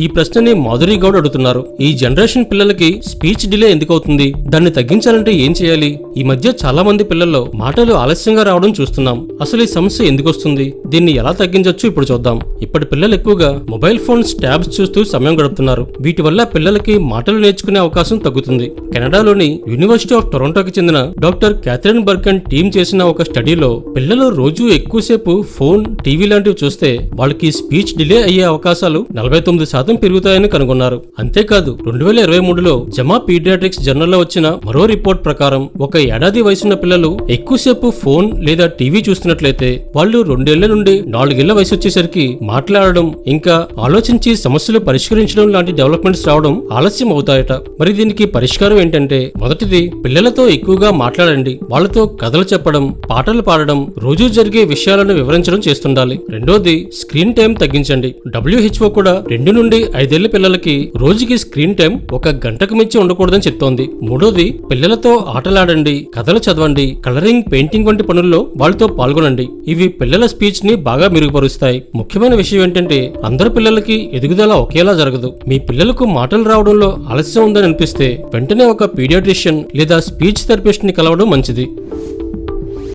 ఈ ప్రశ్నని మాధురి గౌడ్ అడుగుతున్నారు. ఈ జనరేషన్ పిల్లలకి స్పీచ్ డిలే ఎందుకు అవుతుంది, దాన్ని తగ్గించాలంటే ఏం చేయాలి? ఈ మధ్య చాలా మంది పిల్లల్లో మాటలు ఆలస్యంగా రావడం చూస్తున్నాం. అసలు ఈ సమస్య ఎందుకు వస్తుంది, దీన్ని ఎలా తగ్గించొచ్చు ఇప్పుడు చూద్దాం. ఇప్పటి పిల్లలు ఎక్కువగా మొబైల్ ఫోన్స్ ట్యాబ్స్ చూస్తూ సమయం గడుపుతున్నారు. వీటి వల్ల పిల్లలకి మాటలు నేర్చుకునే అవకాశం తగ్గుతుంది. కెనడాలోని యూనివర్సిటీ ఆఫ్ టొరంటోకి చెందిన డాక్టర్ క్యాథరిన్ బర్కన్ టీం చేసిన ఒక స్టడీలో పిల్లలు రోజు ఎక్కువసేపు ఫోన్, టీవీ లాంటివి చూస్తే వాళ్ళకి స్పీచ్ డిలే అయ్యే అవకాశాలు 49% పెరుగుతాయని కనుగొన్నారు. అంతేకాదు 2023లో జమా పీడియాట్రిక్స్ జర్నల్లో వచ్చిన మరో రిపోర్ట్ ప్రకారం ఒక ఏడాది వయసున్న పిల్లలు ఎక్కువసేపు ఫోన్ లేదా టీవీ చూస్తున్నట్లయితే వాళ్ళు 2 ఏళ్ల నుండి 4 ఏళ్ల వయసు వచ్చేసరికి మాట్లాడడం, ఇంకా ఆలోచించి సమస్యలు పరిష్కరించడం లాంటి డెవలప్మెంట్స్ రావడం ఆలస్యం అవుతాయట. మరి దీనికి పరిష్కారం ఏంటంటే, మొదటిది పిల్లలతో ఎక్కువగా మాట్లాడండి. వాళ్ళతో కథలు చెప్పడం, పాటలు పాడడం, రోజు జరిగే విషయాలను వివరించడం చేస్తుండాలి. రెండోది స్క్రీన్ టైం తగ్గించండి. WHO కూడా 2 నుండి 5 ఏళ్ల పిల్లలకి రోజుకి స్క్రీన్ టైం 1 గంటకు మించి ఉండకూడదని చెప్తోంది. మూడోది పిల్లలతో ఆటలాడండి, కథలు చదవండి, కలరింగ్, పెయింటింగ్ వంటి పనుల్లో వాళ్ళతో పాల్గొనండి. ఇవి పిల్లల స్పీచ్ ని బాగా మెరుగుపరుస్తాయి. ముఖ్యమైన విషయం ఏంటంటే, అందరు పిల్లలకి ఎదుగుదల ఒకేలా జరగదు. మీ పిల్లలకు మాటలు రావడంలో ఆలస్యం ఉందని అనిపిస్తే వెంటనే ఒక పీడియాట్రిషియన్ లేదా స్పీచ్ థెరపిస్ట్ ని కలవడం మంచిది.